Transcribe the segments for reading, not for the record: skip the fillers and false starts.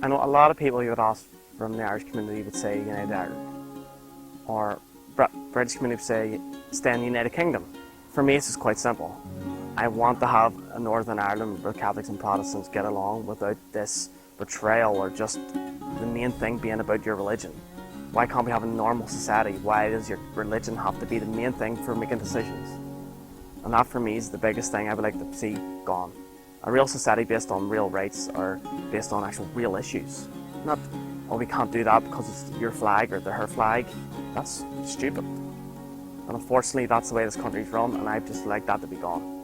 I know a lot of people you would ask from the Irish community would say United Ireland, or British community would say stay in the United Kingdom. For me, it's just quite simple. I want to have a Northern Ireland where Catholics and Protestants get along without this betrayal or just the main thing being about your religion. Why can't we have a normal society? Why does your religion have to be the main thing for making decisions? And that for me is the biggest thing I would like to see gone. A real society based on real rights or based on actual real issues. Not, oh, we can't do that because it's your flag or her flag. That's stupid. And unfortunately, that's the way this country's run, and I'd just like that to be gone.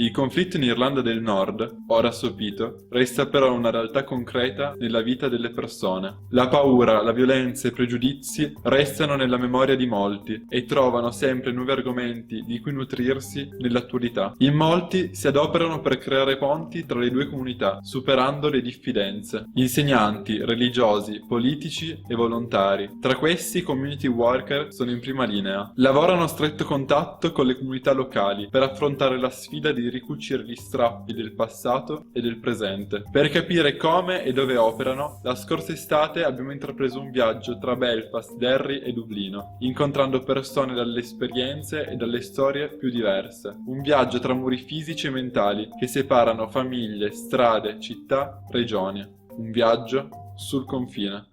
Il conflitto in Irlanda del Nord, ora sopito, resta però una realtà concreta nella vita delle persone. La paura, la violenza e i pregiudizi restano nella memoria di molti e trovano sempre nuovi argomenti di cui nutrirsi nell'attualità. In molti si adoperano per creare ponti tra le due comunità, superando le diffidenze. Insegnanti, religiosi, politici e volontari. Tra questi, community worker sono in prima linea. Lavorano a stretto contatto con le comunità locali per affrontare la sfida di ricucire gli strappi del passato e del presente. Per capire come e dove operano, la scorsa estate abbiamo intrapreso un viaggio tra Belfast, Derry e Dublino, incontrando persone dalle esperienze e dalle storie più diverse. Un viaggio tra muri fisici e mentali che separano famiglie, strade, città, regioni. Un viaggio sul confine.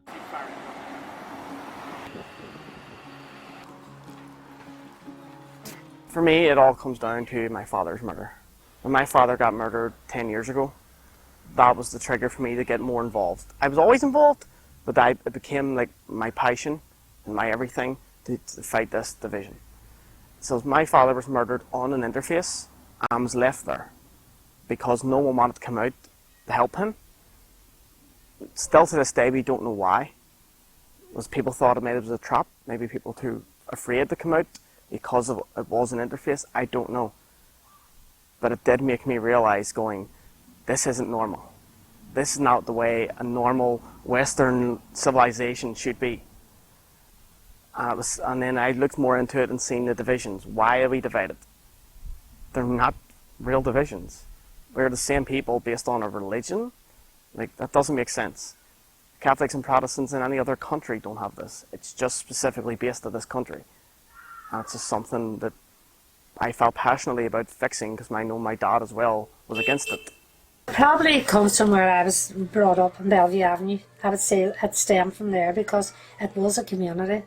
For me, it all comes down to my father's murder. When my father got murdered 10 years ago, that was the trigger for me to get more involved. I was always involved, but it became like my passion and my everything to fight this division. So my father was murdered on an interface and was left there because no one wanted to come out to help him. Still to this day, we don't know why. People thought maybe it was a trap, maybe people were too afraid to come out because it was an interface, I don't know. But it did make me realize going, this isn't normal. This is not the way a normal Western civilization should be. And then I looked more into it and seen the divisions. Why are we divided? They're not real divisions. We're the same people based on a religion. Like, that doesn't make sense. Catholics and Protestants in any other country don't have this. It's just specifically based on this country. And it's just something that I felt passionately about fixing because I know my dad as well was against it. Probably comes from where I was brought up in Bellevue Avenue. I would say it stemmed from there because it was a community.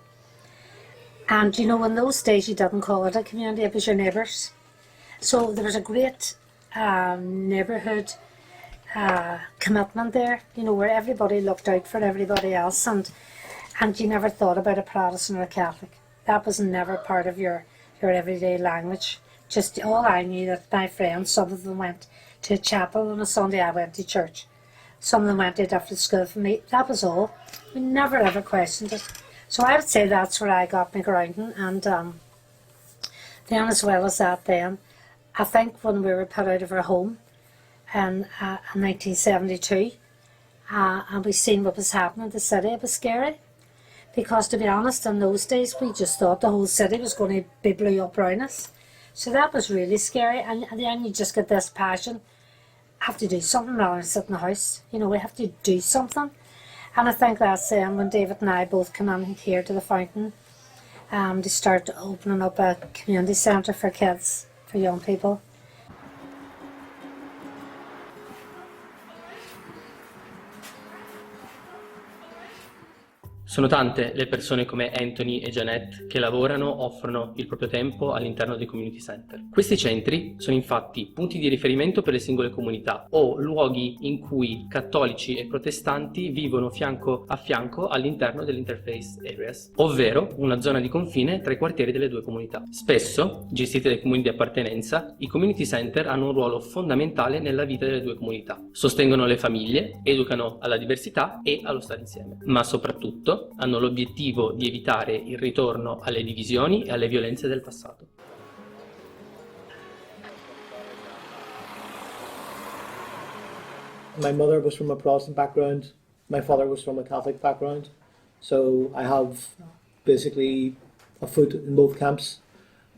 And you know, in those days you didn't call it a community, it was your neighbours. So there was a great neighbourhood commitment there, you know, where everybody looked out for everybody else, and you never thought about a Protestant or a Catholic. That was never part of your everyday language. Just all I knew that my friends, some of them went to a chapel on a Sunday, I went to church. Some of them went to a different school from me. That was all. We never ever questioned it. So I would say that's where I got my grounding. And then as well as that then, I think when we were put out of our home in 1972, and we seen what was happening in the city, it was scary. Because to be honest, in those days, we just thought the whole city was going to be blew up around us. So that was really scary, and then you just get this passion. I have to do something rather than sit in the house. You know, we have to do something. And I think that's when David and I both come in here to the fountain to start opening up a community centre for kids, for young people. Sono tante le persone come Anthony e Janet che lavorano, offrono il proprio tempo all'interno dei community center. Questi centri sono infatti punti di riferimento per le singole comunità o luoghi in cui cattolici e protestanti vivono fianco a fianco all'interno dell'interface areas, ovvero una zona di confine tra i quartieri delle due comunità. Spesso, gestiti dai comuni di appartenenza, i community center hanno un ruolo fondamentale nella vita delle due comunità. Sostengono le famiglie, educano alla diversità e allo stare insieme, ma soprattutto hanno l'obiettivo di evitare il ritorno alle divisioni e alle violenze del passato. my mother was from a Protestant background, my father was from a Catholic background, so I have basically a foot in both camps.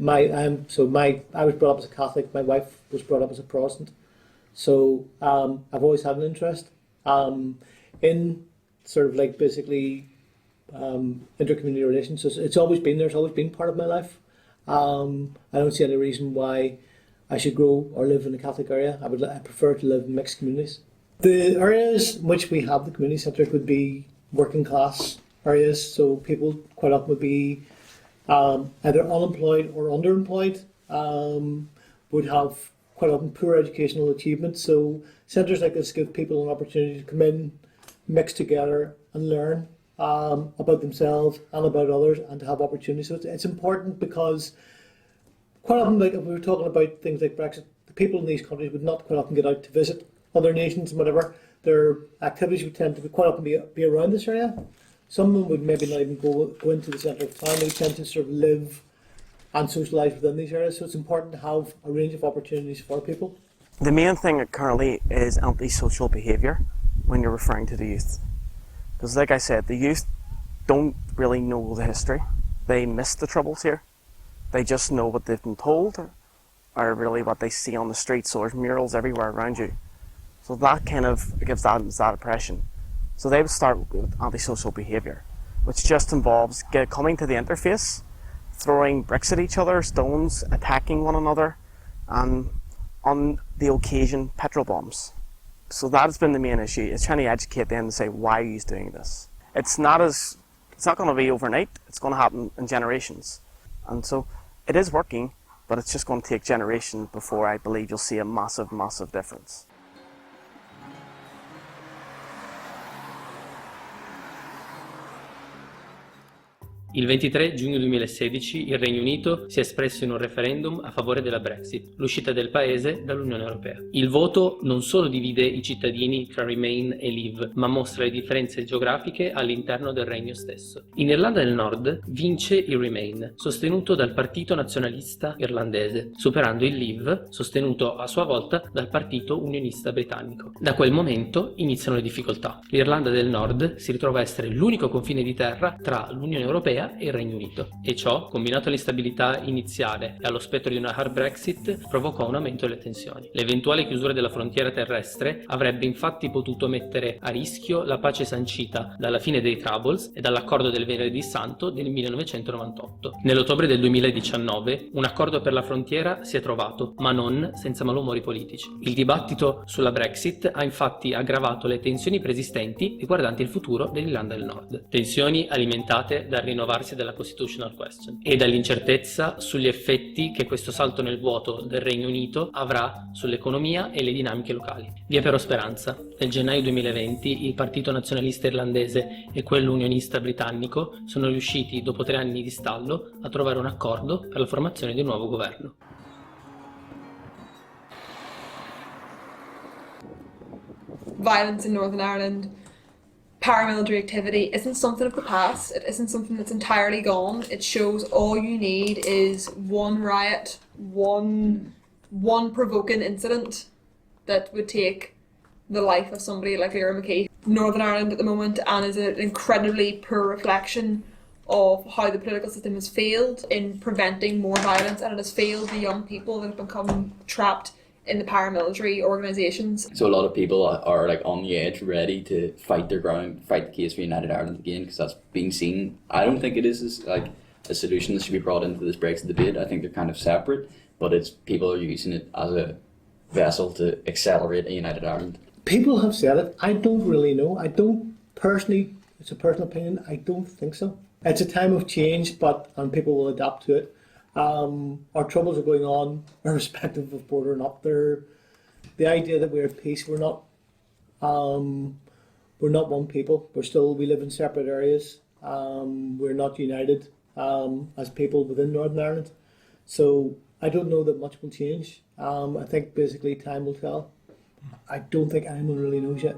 I was brought up as a Catholic, my wife was brought up as a Protestant, so I've always had an interest in sort of like basically intercommunity relations. So it's always been there, it's always been part of my life. I don't see any reason why I should grow or live in a Catholic area. I prefer to live in mixed communities. The areas in which we have the community centres would be working class areas, so people quite often would be either unemployed or underemployed, would have quite often poor educational achievement. So centres like this give people an opportunity to come in, mix together and learn about themselves and about others, and to have opportunities. So it's important because quite often, like if we were talking about things like Brexit, the people in these countries would not quite often get out to visit other nations and whatever. Their activities would tend to quite often be around this area. Some of them would maybe not even go into the centre of town. They tend to sort of live and socialise within these areas. So it's important to have a range of opportunities for people. The main thing currently is antisocial behaviour when you're referring to the youth. Because like I said, the youth don't really know the history. They miss the troubles here. They just know what they've been told, or really what they see on the streets. So there's murals everywhere around you. So that kind of gives that impression. So they would start with antisocial behaviour, which just involves coming to the interface, throwing bricks at each other, stones, attacking one another, and on the occasion, petrol bombs. So that has been the main issue. It's trying to educate them to say, why are you doing this? It's not going to be overnight. It's going to happen in generations. And so it is working, but it's just going to take generations before I believe you'll see a massive, massive difference. Il 23 giugno 2016 il Regno Unito si è espresso in un referendum a favore della Brexit, l'uscita del paese dall'Unione Europea. Il voto non solo divide i cittadini tra Remain e Leave, ma mostra le differenze geografiche all'interno del Regno stesso. In Irlanda del Nord vince il Remain, sostenuto dal Partito Nazionalista Irlandese, superando il Leave, sostenuto a sua volta dal Partito Unionista Britannico. Da quel momento iniziano le difficoltà. L'Irlanda del Nord si ritrova a essere l'unico confine di terra tra l'Unione Europea e il Regno Unito, e ciò, combinato all'instabilità iniziale e allo spettro di una hard Brexit, provocò un aumento delle tensioni. L'eventuale chiusura della frontiera terrestre avrebbe infatti potuto mettere a rischio la pace sancita dalla fine dei Troubles e dall'accordo del Venerdì Santo del 1998. Nell'ottobre del 2019 un accordo per la frontiera si è trovato, ma non senza malumori politici. Il dibattito sulla Brexit ha infatti aggravato le tensioni preesistenti riguardanti il futuro dell'Irlanda del Nord. Tensioni alimentate dal rinnovarsi della Constitutional Question e dall'incertezza sugli effetti che questo salto nel vuoto del Regno Unito avrà sull'economia e le dinamiche locali. Vi è però speranza. Nel gennaio 2020 il Partito Nazionalista Irlandese e quello unionista britannico sono riusciti, dopo 3 anni di stallo, a trovare un accordo per la formazione di un nuovo governo. Violence in Northern Ireland, paramilitary activity isn't something of the past. It isn't something that's entirely gone. It shows all you need is one riot, one provoking incident that would take the life of somebody like Lyra McKee. Northern Ireland at the moment, and is an incredibly poor reflection of how the political system has failed in preventing more violence, and it has failed the young people that have become trapped in the paramilitary organisations. So a lot of people are like on the edge, ready to fight their ground, fight the case for United Ireland again, because that's being seen. I don't think it is like a solution that should be brought into this Brexit debate. I think they're kind of separate, but it's people are using it as a vessel to accelerate a United Ireland. People have said it. I don't really know. I don't personally, it's a personal opinion, I don't think so. It's a time of change, and people will adapt to it. Our troubles are going on irrespective of border or not. The idea that we're at peace, we're not one people. We live in separate areas. We're not united as people within Northern Ireland. So I don't know that much will change. I think basically time will tell. I don't think anyone really knows yet.